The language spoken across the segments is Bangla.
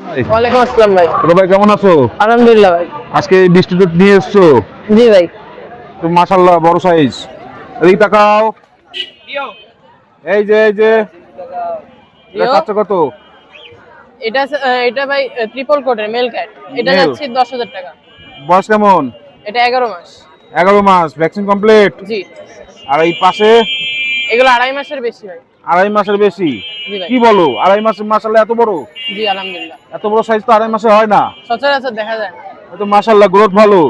ওয়ালাইকুম আসসালাম ভাই। ছোট ভাই কেমন আছো? আলহামদুলিল্লাহ ভাই। আজকে বিস্কুট নিয়ে এসছো জি ভাই। তো মাশাআল্লাহ বড় সাইজ। এদিকে তাকাও। এই যে এটা কাচ্চা কত? এটা ভাই ট্রিপল কোটের মেল ক্যাট। এটা Male। যাচ্ছে 10,000 টাকা। বয়স কেমন? এটা 11 মাস। 11 মাস, ভ্যাকসিন কমপ্লিট। জি। আর এই পাশে এগুলো 2.5 মাসের বেশি ভাই। 2.5 মাসের বেশি। জি ভাই। কি বলো 2.5 মাস মাশাআল্লাহ এত বড়? জি আলহামদুলিল্লাহ। এত বড় সাইজ তো 2.5 মাসে হয় না। সচরাচর দেখা যায় না। তো মাশাআল্লাহ গ্রোথ ভালো।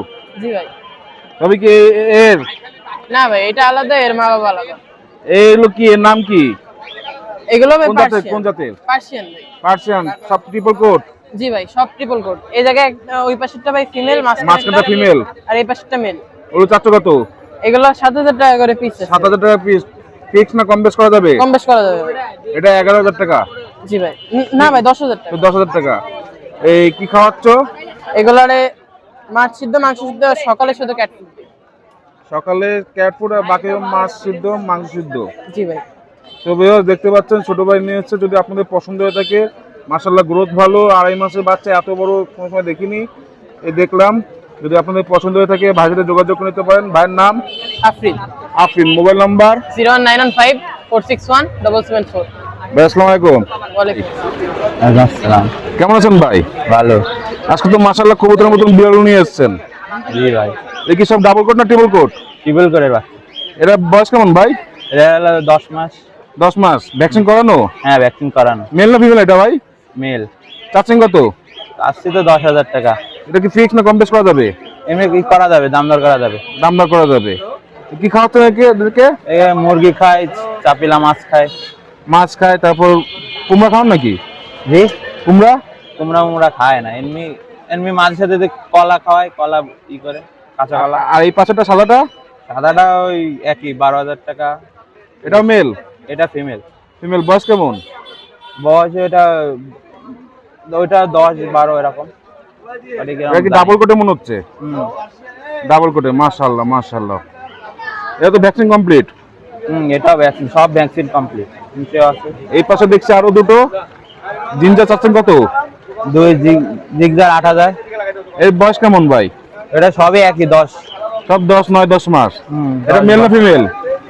জি ভাই। তবে কি এর না ভাই এটা আলাদা, এর মা বাবা আলাদা। এইগুলো কি এর নাম কি? এগুলো ভাই কোন জাতের? কোন জাতের? পার্সিয়ান ভাই। পার্সিয়ান সব ট্রিপল কোট। জি ভাই সব ট্রিপল কোট। এই জায়গায় ওই পাশেরটা ভাই ফিমেল, মাঝখানটা ফিমেল আর এই পাশেরটা মেল। ওগুলো চাচ্ছ কত? এগুলো 7,000 টাকা করে পিস। 7,000 টাকা পিস। ফিক্স না কম বেশ করা যাবে? কম বেশ করা যাবে ভাই। এটা 11,000 টাকা। জি ভাই। না ভাই 10,000 টাকা। তো 10,000 টাকা। এই কি খাওয়াচ্ছ? এগুলারে মাছ সিদ্ধ, মাংস সিদ্ধ, সকালে শুধু ক্যাট ফুড। সকালে ক্যাট ফুড আর বাকি মাছ সিদ্ধ, মাংস সিদ্ধ। জি ভাই। তো ভিউয়ার্স দেখতে পাচ্ছেন ছোট ভাই নিয়ে এসেছে। যদি আপনাদের পছন্দ হয়ে থাকে, মাশাআল্লাহ গ্রোথ ভালো, 2.5 মাসের বাচ্চা এত বড় কোনো সময় দেখিনি, এই দেখলাম। যদি আপনাদের পছন্দ হয়ে থাকে ভাইয়ের সাথে যোগাযোগ করে নিতে পারেন। ভাইয়ের নাম আফরিন। আফরিন। Mobile number 01915461774। ভাই আসসালামু আলাইকুম। ওয়ালাইকুম আসসালাম। কেমন আছেন ভাই? ভালো। আজকে তো মাশাআল্লাহ কবুতরের মতন বিড়াল নিয়ে এসেছেন। জি ভাই। এই কি সব ডাবল কোট না ট্রিপল কোট? ট্রিপল করে বা এরা বয়স কেমন ভাই? এটা হলো 10 মাস। 10 মাস। ভ্যাকসিন করানো? হ্যাঁ ভ্যাকসিন করানো। মেল না ফিমেল এটা ভাই? মেল। চাচ্ছেন কত? আসছে তো 10,000 টাকা। এটা কি ফিক্স না কম বেশ করা যাবে? এমনি কি করা যাবে, দাম দর করা যাবে। দাম দর করা যাবে। কি খাওয়াচ্ছেন এদেরকে? এই মুরগি খায়, চাপিলা মাছ খায়। মাছ খায়, তারপর কুমড়া খাওয়ান নাকি? জি। কুমড়া কুমড়া খায় না, এমনি এমনি মাঝে সাথে যে কলা খাওয়ায়, কলা ই করে, কাঁচা কলা। আর এই পাশেরটা সাদাটা? সাদাটা ওই একই 12,000 টাকা। এটাও মেল? এটা ফিমেল। ফিমেল। বয়স কেমন? বয়স ওইটা 10-12 এরকম। এটা কি ডাবল কোটে মনে হচ্ছে? ডাবল কোটে। মাশাআল্লাহ মাশাআল্লাহ। এটা তো ভ্যাকসিন কমপ্লিট। এটাও ভ্যাকসিন, সব ভ্যাকসিন কমপ্লিট। নিচে আছে। এই পাশে দেখছি আরো দুটো জিঞ্জার। চাচ্ছেন কত? দুই জিগজার 8,000। এর বয়স কেমন ভাই? এটা সবই একই 10। সব 10, 9, 10 মাস। এটা মেল না ফিমেল?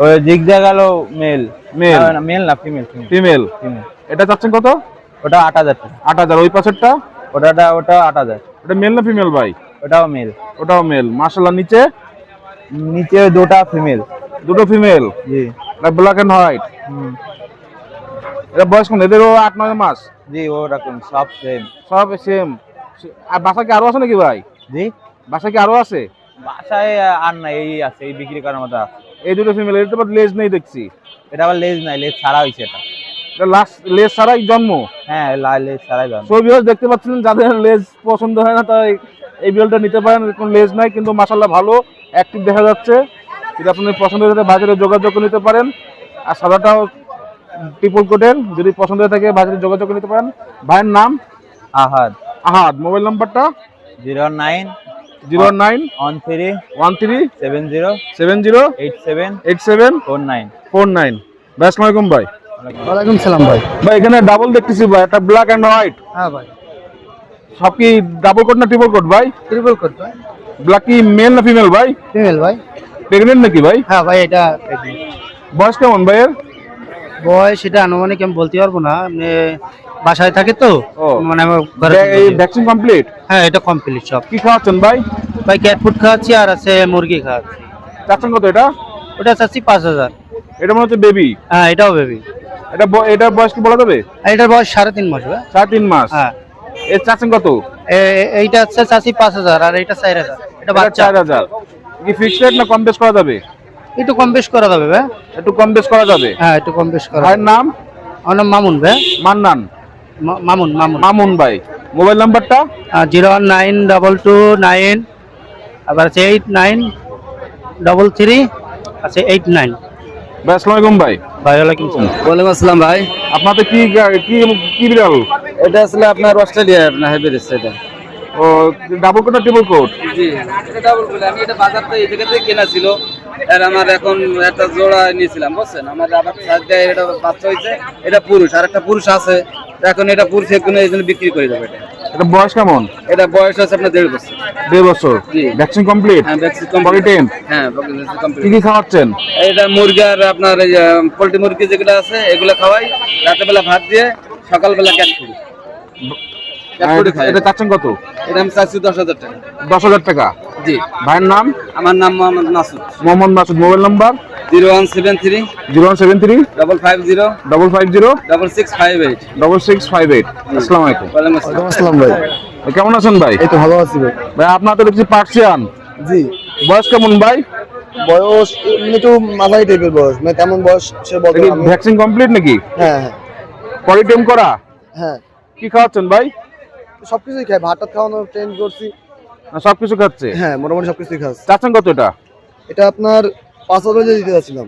ওই জিগজাগ গেল মেল। মেল। মেল না ফিমেল? ফিমেল। ফিমেল। এটা চাচ্ছেন কত? ওটা 8,000 টাকা। 8,000। ওই পাশেরটা? ওটা 8,000। এটা মেল না ফিমেল ভাই? ওটাও মেল। ওটাও মেল। মাশাআল্লাহ। নিচে নিচে দুটো ফিমেল। দুটো ফিমেল। জি। এটা ব্ল্যাক এন্ড হোয়াইট। এটা বয়স কোন? এদেরও 8-9 মাস। জি ওরকম সব সেম। সব সেম। আর বাসা কি আরো আছে নাকি ভাই? জি। বাসা কি আরো আছে? বাসায় আর না, এই আছে, এই বিক্রি করার মতো আছে। এই দুটো ফিমেল। এর তো লেজ নেই দেখছি। এটা আবার লেজ নাই, লেজ ছাড়া হয়েছে এটা। এটা লাস্ট লেজ ছাড়াই জন্ম। হ্যাঁ লেজ ছাড়াই জন্ম। সো ভিউয়ার্স দেখতে পাচ্ছেন, যাদের লেজ পছন্দ হয় না তাই এই বিড়ালটা নিতে পারেন। কোনো লেজ নাই কিন্তু মাশাআল্লাহ ভালো অ্যাক্টিভ দেখা যাচ্ছে। যদি আপনাদের পছন্দ হয়ে থাকে বাজারে যোগাযোগ করে নিতে পারেন। আর সাদাটাও ট্রিপল কোটের। যদি পছন্দ হয়ে থাকে বাজারে যোগাযোগ করে নিতে পারেন। ভাইয়ের নাম? আহাদ। আহাদ। মোবাইল নাম্বারটা? 09 09 13 13 70 70 87 87 49 49। ভাই আসসালামু আলাইকুম ভাই। ওয়ালাইকুম সালাম ভাই। ভাই এখানে ডাবল দেখতেছি ভাই, একটা ব্ল্যাক এন্ড হোয়াইট। হ্যাঁ ভাই। সব কি ডাবল কোট না ট্রিপল কোট ভাই? ট্রিপল কোট ভাই। ব্ল্যাক কি মেল না ফিমেল ভাই? ফিমেল ভাই। প্রেগনেন্ট নাকি ভাই? হ্যাঁ ভাই এটা বয়স কেমন ভাইয়ের? বয়স এটা আনুমানিক আমি বলতে পারবো না, মানে বাসায় থাকে তো, মানে আমার ঘরে। এই ভ্যাকসিন কমপ্লিট? হ্যাঁ এটা কমপ্লিট সব। কি খাওয়াচ্ছেন ভাই? ভাই ক্যাট ফুড খাওয়াচ্ছি আর আছে মুরগি খাওয়াচ্ছি। চাচ্ছেন কত এটা? ওটা চাচ্ছি 5,000। এটা মনে হচ্ছে বেবি। হ্যাঁ এটাও বেবি। এটার বয়স কি বলা যাবে? আর এটার বয়স 3.5 মাস ভাই। 3.5 মাস। হ্যাঁ। এর চাচ্ছেন কত? এইটা হচ্ছে চাচ্ছি 5,000 আর এটা 4,000। এটা বাচ্চা। 4,000। কি ফিক্সড রেট না কম বেশ করা যাবে? একটু কম বেশ করা যাবে ভাই। একটু কম বেশ করা যাবে। হ্যাঁ একটু কম বেশ করা। ভাইয়ের নাম? আমার নাম মামুন ভাই। মান্নান। মামুন মামুন। মামুন ভাই। মোবাইল নাম্বারটা? 01922 আবার আছে 8933 আছে 89। ভাই আসসালামু আলাইকুম ভাই। ভাই ওয়ালাইকুম আসসালাম। ওয়ালাইকুম আসসালাম ভাই। আপনাদের কি কি কি বিড়াল? এটা আসলে আপনার অস্ট্রেলিয়া, আপনার হাইব্রিড এটা। ও ডাবল কোট না ট্রিপল কোট? জি এটা ডাবল কোট। আমি এটা বাজার থেকে এই জায়গা থেকে কেনা ছিল। আর আমার এখন একটা জোড়া নিয়েছিলাম বুঝছেন। আমার আবার সাথে এটা বাচ্চা হয়েছে। এটা পুরুষ, আর একটা পুরুষ আছে। এখন এটা পুরুষ, এখন এই জন্য বিক্রি করে দেবো এটা। এটা বয়স কেমন? এটা বয়স আছে আপনার 1.5 বছর। 1.5 বছর। জি। Vaccine complete? হ্যাঁ ভ্যাকসিন বডি কমপ্লিট। টেম্প? হ্যাঁ ভ্যাকসিন কি কমপ্লিট। কি খাওয়াচ্ছেন? এটা মুরগি আর আপনার এই পোল্ট্রি মুরগি যেগুলো আছে এগুলো খাওয়াই, রাতের বেলা ভাত দিয়ে, সকালবেলা ক্যাট ফুড। এটা চাচ্ছেন কত? এটা আমি চাচ্ছি 10,000 টাকা। 10,000 টাকা। জি। ভাইয়ের নাম? আমার নাম মোহাম্মদ মাসুদ। মোহাম্মদ মাসুদ। Mobile number? 0173 0173 550 550 6658। 6658। আসসালামু আলাইকুম। ওয়ালাইকুম আসসালাম। আসসালাম ভাই। কেমন আছেন ভাই? এই তো ভালো আছি ভাই। ভাই আপনার তো দেখছি পার্সিয়ান। জি। বয়স কেমন ভাই? বয়স এমনি একটু মাঝারি টাইপের বয়স, মানে তেমন বয়স সে বলতে পারবো না। ভ্যাকসিন কমপ্লিট নাকি? হ্যাঁ হ্যাঁ বডি টেম্প করা? হ্যাঁ, কি খাওয়াচ্ছেন ভাই? সবকিছুই খাই, ভাত টাত খাওয়ানোর ট্রেন করছি। না সবকিছু খাচ্ছে? হ্যাঁ মোটামুটি সবকিছুই খাচ্ছি। চাচ্ছেন কত এটা? এটা আপনার 5,000 দিয়ে দিতে যাচ্ছিলাম।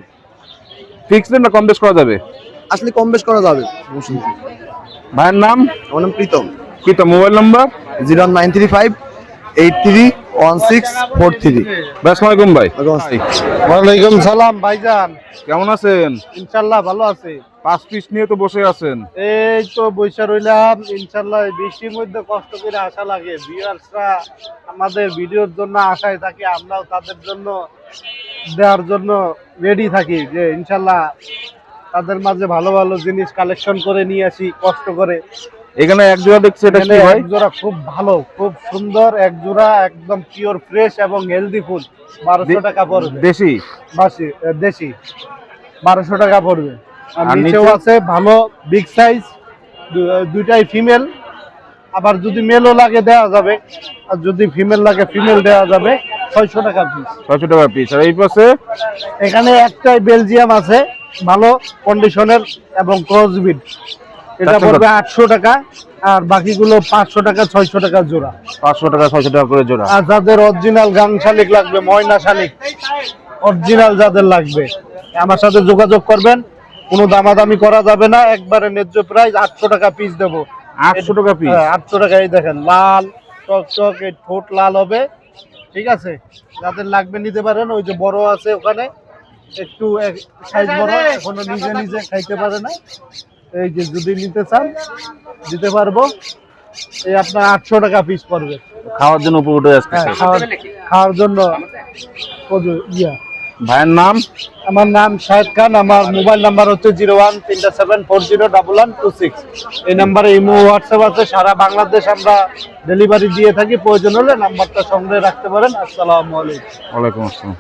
ফিক্সড না কম বেশ করা যাবে? আসলে কম বেশ করা যাবে, সমস্যা নেই। ভাইয়ের নাম? আমার নাম প্রীতম। কি তো মোবাইল নাম্বার? 09358 831643। ভাই আসসালামু আলাইকুম ভাই। ওয়ালাইকুম সালাম ভাইজান, কেমন আছেন? ইনশাল্লাহ ভালো আছে। 5 পিস নিয়ে তো বসে আছেন। এই তো বৈশা রইলাম, ইনশাল্লাহ এই বৃষ্টির মধ্যে কষ্ট করে আসা লাগে। ভিউয়ার্সরা আমাদের ভিডিওর জন্য আশায় থাকে, আমরাও তাদের জন্য দেওয়ার জন্য রেডি থাকি যে ইনশাল্লাহ তাদের মাঝে ভালো ভালো জিনিস কালেকশন করে নিয়ে আসি কষ্ট করে। এখানে এক জোড়া দেখছি, এটা কি এখানে ভাই? এক জোড়া খুব ভালো, খুব সুন্দর এক জোড়া, একদম পিওর ফ্রেশ এবং হেলদি ফুড। 1200 টাকা পড়বে। দেশি? দেশি 1200 টাকা পড়বে। আর আর নিচেও নিচে? আছে ভালো বিগ সাইজ, দুইটাই ফিমেল। আবার যদি মেলও লাগে দেওয়া যাবে, আর যদি ফিমেল লাগে ফিমেল দেওয়া যাবে। 600 টাকা পিস। 600 টাকা পিস। আর এই পাশে? এখানে একটাই বেলজিয়াম আছে, ভালো কন্ডিশনের এবং ক্রসবিট। এটা পড়বে 800 টাকা, আর বাকিগুলো 500 টাকা 600 টাকা জোড়া। 500 টাকা 600 টাকা করে জোড়া। আর যাদের অরিজিনাল গাং শালিক লাগবে, ময়না শালিক অরিজিনাল যাদের লাগবে, আমার সাথে যোগাযোগ করবেন। কোনো দামাদামি করা যাবে না, একবারে ন্যায্য প্রাইস। 800 টাকা পিস দেবো। 800 টাকা পিস? 800 টাকা। এই দেখেন লাল চকচক, এই ঠোঁট লাল হবে, ঠিক আছে। যাদের লাগবে নিতে পারেন। ওই যে বড় আছে ওখানে, একটু সাইজ বড়, এখনো নিজে নিজে খাইতে পারে না। এই যে যদি নিতে চান দিতে পারবো। এই আপনার 800 টাকা পিস পড়বে। খাওয়ার জন্য উপর উঠে আসছে। হ্যাঁ, খাওয়ার জন্য। ভাইয়ের নাম? আমার নাম শাহেদ খান। আমার মোবাইল নাম্বার হচ্ছে 0137401126। এই নাম্বারে ইমো হোয়াটসঅ্যাপ আছে। সারা বাংলাদেশ আমরা ডেলিভারি দিয়ে থাকি। প্রয়োজন হলে নাম্বারটা সংগ্রহে রাখতে পারেন। আসসালামু আলাইকুম। ওয়ালাইকুম আসসালাম।